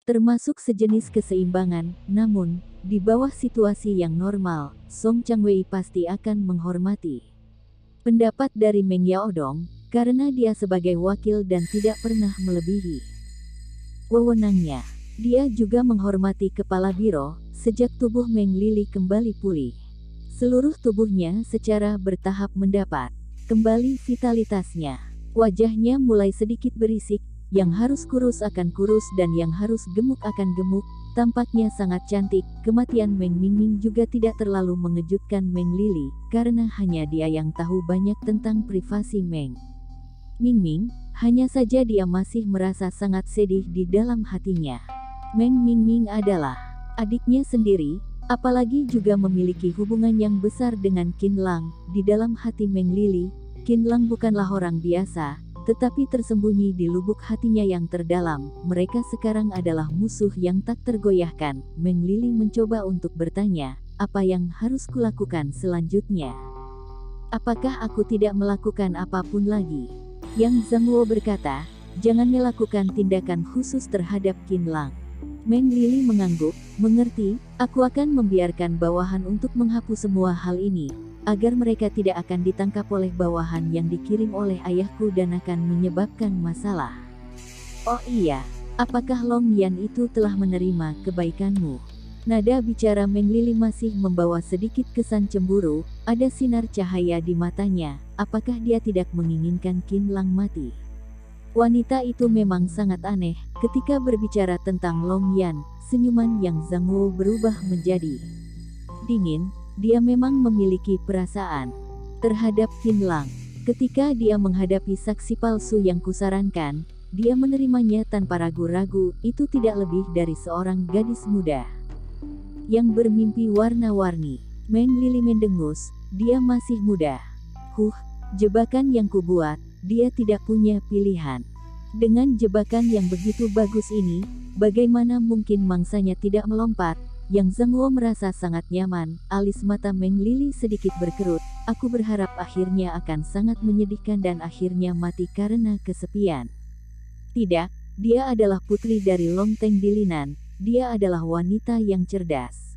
termasuk sejenis keseimbangan. Namun, di bawah situasi yang normal, Song Changwei pasti akan menghormati pendapat dari Meng Yaodong, karena dia sebagai wakil dan tidak pernah melebihi wewenangnya. Dia juga menghormati kepala biro. Sejak tubuh Meng Lili kembali pulih, seluruh tubuhnya secara bertahap mendapat kembali vitalitasnya. Wajahnya mulai sedikit berisik, yang harus kurus akan kurus dan yang harus gemuk akan gemuk. Tampaknya sangat cantik. Kematian Meng Mingming juga tidak terlalu mengejutkan Meng Lili, karena hanya dia yang tahu banyak tentang privasi Meng Mingming. Hanya saja dia masih merasa sangat sedih di dalam hatinya. Meng Mingming adalah adiknya sendiri, apalagi juga memiliki hubungan yang besar dengan Qin Lang. Di dalam hati Meng Lili, Qin Lang bukanlah orang biasa, tetapi tersembunyi di lubuk hatinya yang terdalam, mereka sekarang adalah musuh yang tak tergoyahkan. Meng Lili mencoba untuk bertanya, apa yang harus kulakukan selanjutnya? Apakah aku tidak melakukan apapun lagi? Yang Zhangwo berkata, jangan melakukan tindakan khusus terhadap Qin Lang. Meng Lili mengangguk, mengerti, aku akan membiarkan bawahan untuk menghapus semua hal ini, agar mereka tidak akan ditangkap oleh bawahan yang dikirim oleh ayahku dan akan menyebabkan masalah. Oh iya, apakah Long Yan itu telah menerima kebaikanmu? Nada bicara Meng Lili masih membawa sedikit kesan cemburu, ada sinar cahaya di matanya. Apakah dia tidak menginginkan Qin Lang mati? Wanita itu memang sangat aneh. Ketika berbicara tentang Long Yan, senyuman yang Zhangwo berubah menjadi dingin. Dia memang memiliki perasaan terhadap Qin Lang. Ketika dia menghadapi saksi palsu yang kusarankan, dia menerimanya tanpa ragu-ragu. Itu tidak lebih dari seorang gadis muda yang bermimpi warna-warni. Meng Lili mendengus, dia masih muda. Jebakan yang kubuat, dia tidak punya pilihan. Dengan jebakan yang begitu bagus ini, bagaimana mungkin mangsanya tidak melompat? Yang Zhangwo merasa sangat nyaman. Alis mata Meng Lili sedikit berkerut. Aku berharap akhirnya akan sangat menyedihkan dan akhirnya mati karena kesepian. Tidak, dia adalah putri dari Long Teng Dilinan. Dia adalah wanita yang cerdas.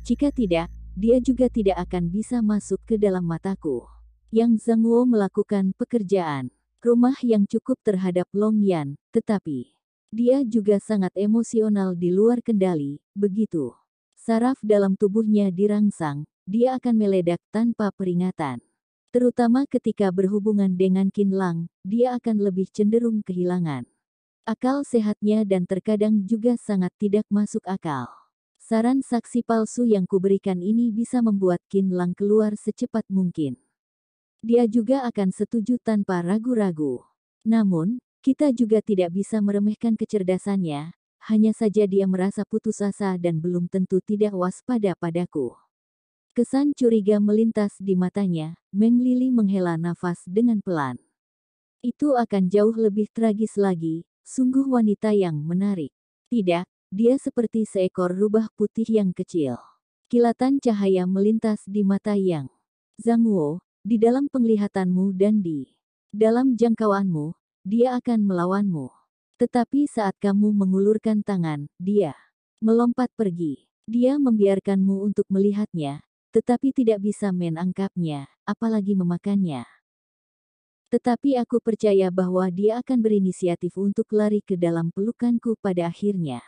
Jika tidak, dia juga tidak akan bisa masuk ke dalam mataku. Yang Zhangwo melakukan pekerjaan rumah yang cukup terhadap Long Yan, tetapi dia juga sangat emosional di luar kendali. Begitu saraf dalam tubuhnya dirangsang, dia akan meledak tanpa peringatan. Terutama ketika berhubungan dengan Qin Lang, dia akan lebih cenderung kehilangan akal sehatnya dan terkadang juga sangat tidak masuk akal. Saran saksi palsu yang kuberikan ini bisa membuat Qin Lang keluar secepat mungkin. Dia juga akan setuju tanpa ragu-ragu. Namun, Kita juga tidak bisa meremehkan kecerdasannya, hanya saja dia merasa putus asa dan belum tentu tidak waspada padaku. Kesan curiga melintas di matanya, Meng Lili menghela nafas dengan pelan. Itu akan jauh lebih tragis lagi, sungguh wanita yang menarik. Tidak, dia seperti seekor rubah putih yang kecil. Kilatan cahaya melintas di mata Yang Zhangwo, di dalam penglihatanmu dan di dalam jangkauanmu, dia akan melawanmu. Tetapi saat kamu mengulurkan tangan, dia melompat pergi. Dia membiarkanmu untuk melihatnya, tetapi tidak bisa menangkapnya, apalagi memakannya. Tetapi aku percaya bahwa dia akan berinisiatif untuk lari ke dalam pelukanku pada akhirnya.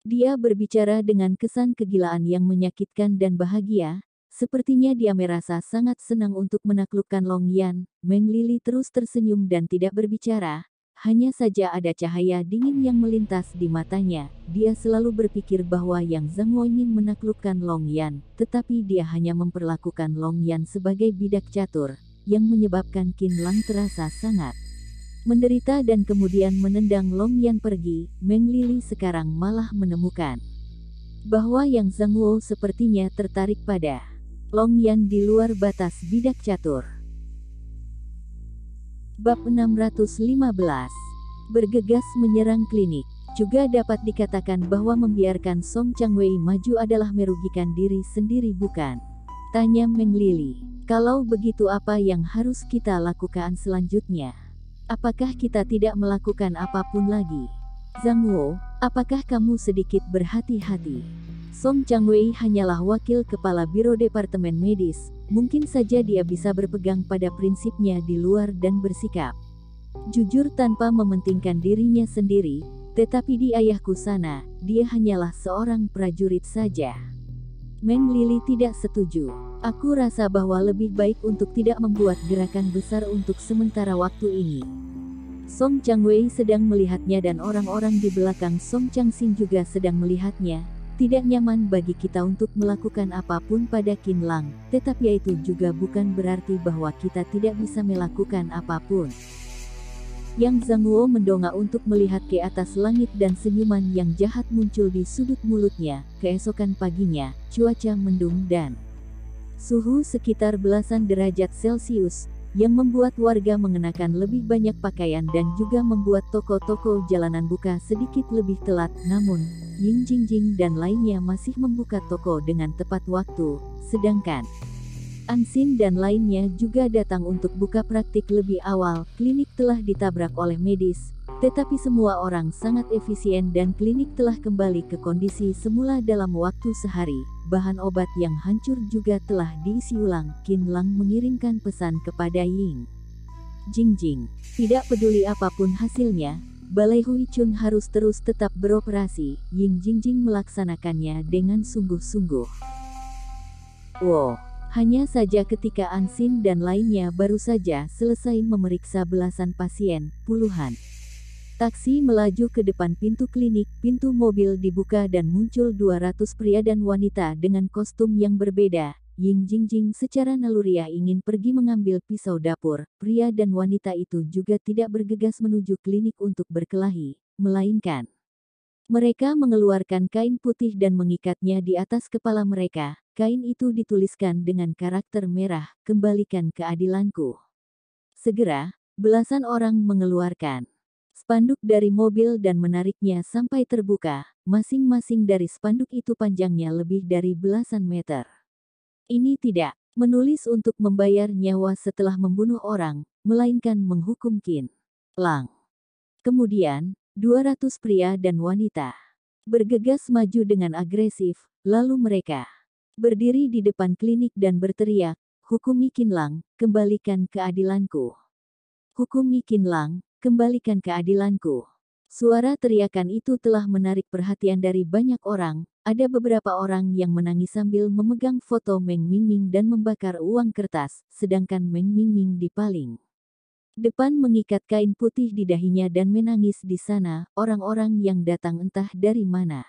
Dia berbicara dengan kesan kegilaan yang menyakitkan dan bahagia, sepertinya dia merasa sangat senang untuk menaklukkan Long Yan. Meng Lili terus tersenyum dan tidak berbicara, hanya saja ada cahaya dingin yang melintas di matanya. Dia selalu berpikir bahwa Yang Zhangwo ingin menaklukkan Long Yan, tetapi dia hanya memperlakukan Long Yan sebagai bidak catur, yang menyebabkan Qin Lang terasa sangat menderita dan kemudian menendang Long Yan pergi. Meng Lili sekarang malah menemukan bahwa Yang Zhangwo sepertinya tertarik pada Long Yan di luar batas bidak catur. Bab 615. Bergegas menyerang klinik. Juga dapat dikatakan bahwa membiarkan Song Changwei maju adalah merugikan diri sendiri, bukan? Tanya Meng Lili. Kalau begitu apa yang harus kita lakukan selanjutnya? Apakah kita tidak melakukan apapun lagi? Zhangwo, apakah kamu sedikit berhati-hati? Song Changwei hanyalah wakil kepala biro departemen medis, mungkin saja dia bisa berpegang pada prinsipnya di luar dan bersikap jujur tanpa mementingkan dirinya sendiri, tetapi di ayahku sana, dia hanyalah seorang prajurit saja. Meng Lili tidak setuju. Aku rasa bahwa lebih baik untuk tidak membuat gerakan besar untuk sementara waktu ini. Song Changwei sedang melihatnya dan orang-orang di belakang Song Changxing juga sedang melihatnya. Tidak nyaman bagi kita untuk melakukan apapun pada Qin Lang, tetapi itu juga bukan berarti bahwa kita tidak bisa melakukan apapun. Yang Zhangwo mendongak untuk melihat ke atas langit dan senyuman yang jahat muncul di sudut mulutnya. Keesokan paginya, cuaca mendung dan suhu sekitar belasan derajat Celcius, yang membuat warga mengenakan lebih banyak pakaian dan juga membuat toko-toko jalanan buka sedikit lebih telat. Namun, Ying Jingjing dan lainnya masih membuka toko dengan tepat waktu, sedangkan Ansin dan lainnya juga datang untuk buka praktik lebih awal. Klinik telah ditabrak oleh medis, tetapi semua orang sangat efisien dan klinik telah kembali ke kondisi semula dalam waktu sehari. Bahan obat yang hancur juga telah diisi ulang. Qin Lang mengirimkan pesan kepada Ying Jingjing. Tidak peduli apapun hasilnya, Balai Hui Chun harus terus tetap beroperasi. Ying Jingjing melaksanakannya dengan sungguh-sungguh. Wow! Hanya saja ketika Ansin dan lainnya baru saja selesai memeriksa belasan pasien, puluhan taksi melaju ke depan pintu klinik. Pintu mobil dibuka dan muncul 200 pria dan wanita dengan kostum yang berbeda. Ying Jingjing secara naluriah ingin pergi mengambil pisau dapur. Pria dan wanita itu juga tidak bergegas menuju klinik untuk berkelahi, melainkan mereka mengeluarkan kain putih dan mengikatnya di atas kepala mereka. Kain itu dituliskan dengan karakter merah, "Kembalikan keadilanku." Segera, belasan orang mengeluarkan spanduk dari mobil dan menariknya sampai terbuka. Masing-masing dari spanduk itu panjangnya lebih dari belasan meter. Ini tidak menulis untuk membayar nyawa setelah membunuh orang, melainkan menghukum Qin Lang. Kemudian, 200 pria dan wanita bergegas maju dengan agresif, lalu mereka berdiri di depan klinik dan berteriak, "Hukumi Qin Lang, kembalikan keadilanku. Hukumi Qin Lang, kembalikan keadilanku." Suara teriakan itu telah menarik perhatian dari banyak orang. Ada beberapa orang yang menangis sambil memegang foto Meng Mingming dan membakar uang kertas, sedangkan Meng Mingming di paling depan mengikat kain putih di dahinya dan menangis di sana. Orang-orang yang datang entah dari mana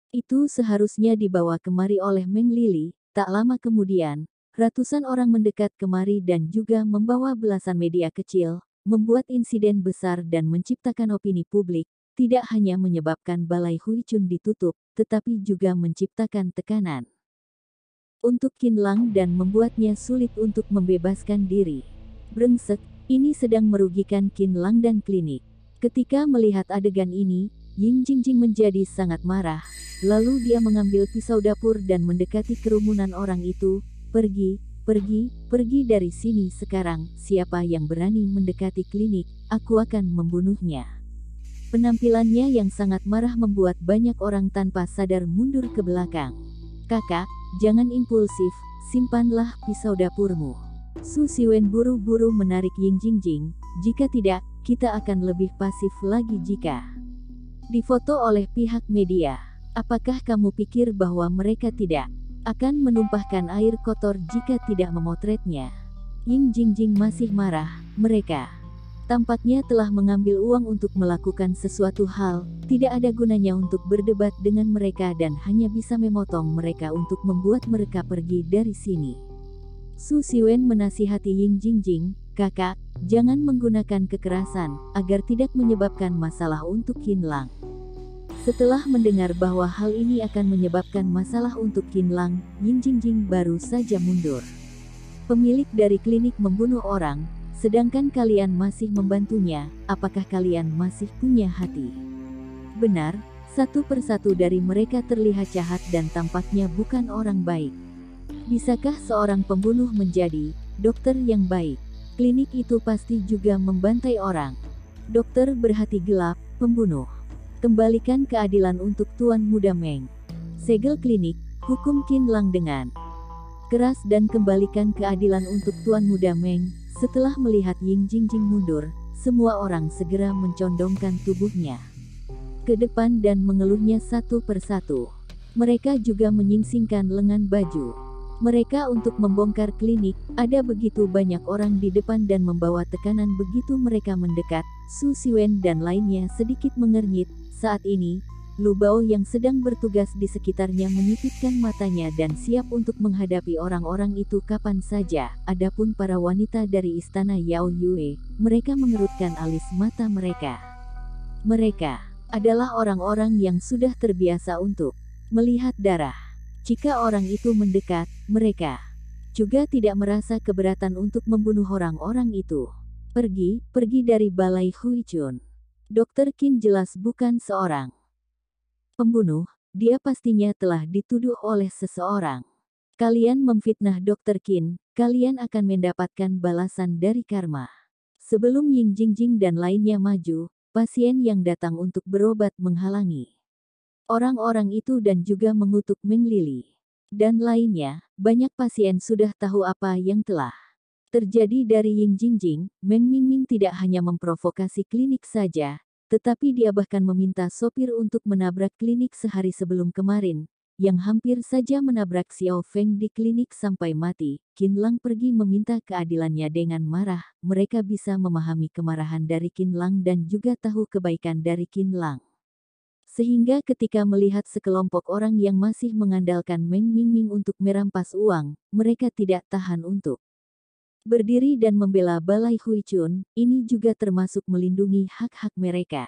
itu seharusnya dibawa kemari oleh Meng Lili. Tak lama kemudian, ratusan orang mendekat kemari dan juga membawa belasan media kecil. membuat insiden besar dan menciptakan opini publik, tidak hanya menyebabkan Balai Huichun ditutup, tetapi juga menciptakan tekanan untuk Qin Lang dan membuatnya sulit untuk membebaskan diri. Brengsek, ini sedang merugikan Qin Lang dan klinik. Ketika melihat adegan ini, Ying Jingjing menjadi sangat marah. Lalu dia mengambil pisau dapur dan mendekati kerumunan orang itu. Pergi, pergi, pergi dari sini sekarang. Siapa yang berani mendekati klinik, aku akan membunuhnya. Penampilannya yang sangat marah membuat banyak orang tanpa sadar mundur ke belakang. Kakak, jangan impulsif, simpanlah pisau dapurmu. Su Siwen buru-buru menarik Ying Jingjing. Jika tidak, kita akan lebih pasif lagi jika difoto oleh pihak media. Apakah kamu pikir bahwa mereka tidak akan menumpahkan air kotor jika tidak memotretnya? Ying Jingjing masih marah. Mereka tampaknya telah mengambil uang untuk melakukan sesuatu hal. Tidak ada gunanya untuk berdebat dengan mereka dan hanya bisa memotong mereka untuk membuat mereka pergi dari sini. Su Siwen menasihati Ying Jingjing, kakak, jangan menggunakan kekerasan, agar tidak menyebabkan masalah untuk Qin Lang. Setelah mendengar bahwa hal ini akan menyebabkan masalah untuk Qin Lang, Ying Jingjing baru saja mundur. Pemilik dari klinik membunuh orang, sedangkan kalian masih membantunya, apakah kalian masih punya hati? Benar, satu persatu dari mereka terlihat jahat dan tampaknya bukan orang baik. Bisakah seorang pembunuh menjadi dokter yang baik? Klinik itu pasti juga membantai orang. Dokter berhati gelap, pembunuh. Kembalikan keadilan untuk Tuan Muda Meng. Segel klinik, hukum Qin Lang dengan keras dan kembalikan keadilan untuk Tuan Muda Meng. Setelah melihat Ying Jingjing mundur, semua orang segera mencondongkan tubuhnya ke depan dan mengeluhnya satu persatu. Mereka juga menyingsingkan lengan baju mereka untuk membongkar klinik. Ada begitu banyak orang di depan dan membawa tekanan begitu mereka mendekat. Su Siwen dan lainnya sedikit mengernyit. Saat ini, Lu Bao yang sedang bertugas di sekitarnya menyipitkan matanya dan siap untuk menghadapi orang-orang itu kapan saja. Adapun para wanita dari istana Yao Yue, mereka mengerutkan alis mata mereka. Mereka adalah orang-orang yang sudah terbiasa untuk melihat darah. Jika orang itu mendekat, mereka juga tidak merasa keberatan untuk membunuh orang-orang itu. Pergi, pergi dari Balai Huichun. Dr. Qin jelas bukan seorang pembunuh, dia pastinya telah dituduh oleh seseorang. Kalian memfitnah Dr. Qin, kalian akan mendapatkan balasan dari karma. Sebelum Ying Jingjing dan lainnya maju, pasien yang datang untuk berobat menghalangi orang-orang itu dan juga mengutuk Meng Lili dan lainnya. Banyak pasien sudah tahu apa yang telah terjadi dari Ying Jingjing. Meng Mingming tidak hanya memprovokasi klinik saja, tetapi dia bahkan meminta sopir untuk menabrak klinik sehari sebelum kemarin, yang hampir saja menabrak Xiao Feng di klinik sampai mati. Qin Lang pergi meminta keadilannya dengan marah. Mereka bisa memahami kemarahan dari Qin Lang dan juga tahu kebaikan dari Qin Lang. Sehingga ketika melihat sekelompok orang yang masih mengandalkan Meng Mingming untuk merampas uang, mereka tidak tahan untuk berdiri dan membela Balai Huichun. Ini juga termasuk melindungi hak-hak mereka.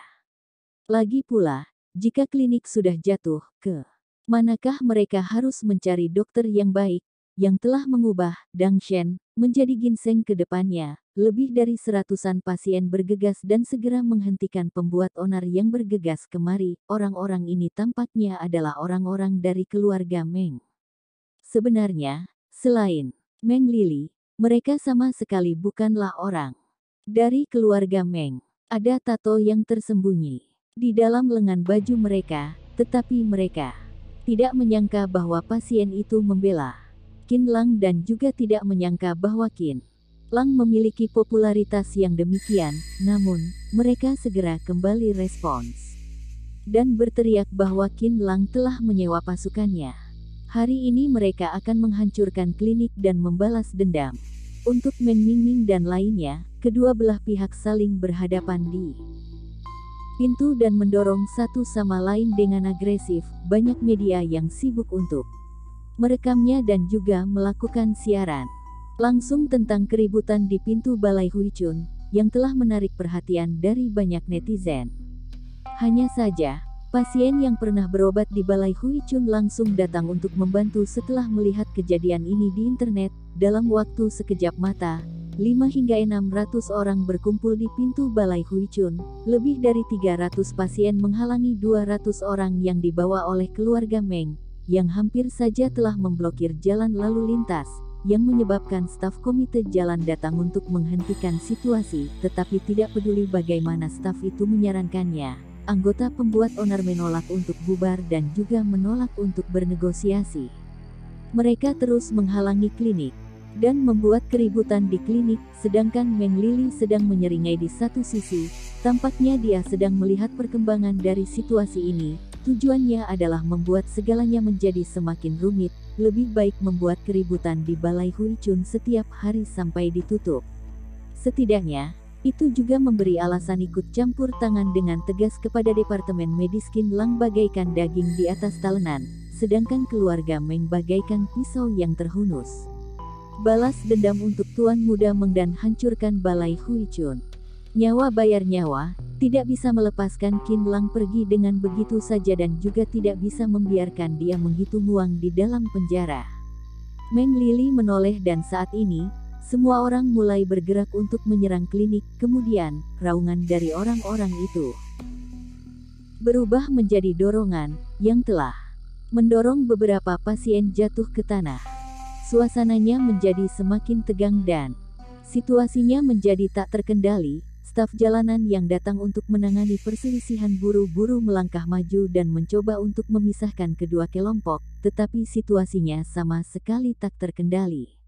Lagi pula, jika klinik sudah jatuh, ke manakah mereka harus mencari dokter yang baik, yang telah mengubah Dang Shen menjadi ginseng ke depannya? Lebih dari seratusan pasien bergegas dan segera menghentikan pembuat onar yang bergegas kemari. Orang-orang ini tampaknya adalah orang-orang dari keluarga Meng. Sebenarnya, selain Meng Lili, mereka sama sekali bukanlah orang dari keluarga Meng. Ada tato yang tersembunyi di dalam lengan baju mereka, tetapi mereka tidak menyangka bahwa pasien itu membela Qin Lang dan juga tidak menyangka bahwa Qin Lang memiliki popularitas yang demikian. Namun, mereka segera kembali respons dan berteriak bahwa Qin Lang telah menyewa pasukannya. Hari ini mereka akan menghancurkan klinik dan membalas dendam. Untuk Meng Mingming dan lainnya, kedua belah pihak saling berhadapan di pintu dan mendorong satu sama lain dengan agresif. Banyak media yang sibuk untuk merekamnya dan juga melakukan siaran langsung tentang keributan di pintu Balai Huichun. yang telah menarik perhatian dari banyak netizen. Hanya saja, pasien yang pernah berobat di Balai Hui Chun langsung datang untuk membantu setelah melihat kejadian ini di internet. Dalam waktu sekejap mata, 5 hingga 600 orang berkumpul di pintu Balai Hui Chun. Lebih dari 300 pasien menghalangi 200 orang yang dibawa oleh keluarga Meng, yang hampir saja telah memblokir jalan lalu lintas, yang menyebabkan staf komite jalan datang untuk menghentikan situasi, tetapi tidak peduli bagaimana staf itu menyarankannya. Anggota pembuat onar menolak untuk bubar dan juga menolak untuk bernegosiasi. Mereka terus menghalangi klinik dan membuat keributan di klinik, sedangkan Meng Lili sedang menyeringai di satu sisi. Tampaknya dia sedang melihat perkembangan dari situasi ini. Tujuannya adalah membuat segalanya menjadi semakin rumit. Lebih baik membuat keributan di Balai Hui Chun setiap hari sampai ditutup. Setidaknya, itu juga memberi alasan ikut campur tangan dengan tegas kepada Departemen Medis Qin Lang bagaikan daging di atas talenan, sedangkan keluarga Meng bagaikan pisau yang terhunus. Balas dendam untuk Tuan Muda Meng dan hancurkan Balai Hui Chun. Nyawa bayar nyawa, tidak bisa melepaskan Qin Lang pergi dengan begitu saja dan juga tidak bisa membiarkan dia menghitung uang di dalam penjara. Meng Lili menoleh dan saat ini, semua orang mulai bergerak untuk menyerang klinik. Kemudian, raungan dari orang-orang itu berubah menjadi dorongan, yang telah mendorong beberapa pasien jatuh ke tanah. Suasananya menjadi semakin tegang dan situasinya menjadi tak terkendali. Staf jalanan yang datang untuk menangani perselisihan buru-buru melangkah maju dan mencoba untuk memisahkan kedua kelompok, tetapi situasinya sama sekali tak terkendali.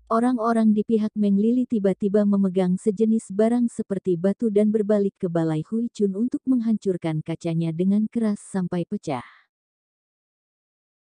Orang-orang di pihak Meng Lili tiba-tiba memegang sejenis barang seperti batu dan berbalik ke Balai Hui Chun untuk menghancurkan kacanya dengan keras sampai pecah.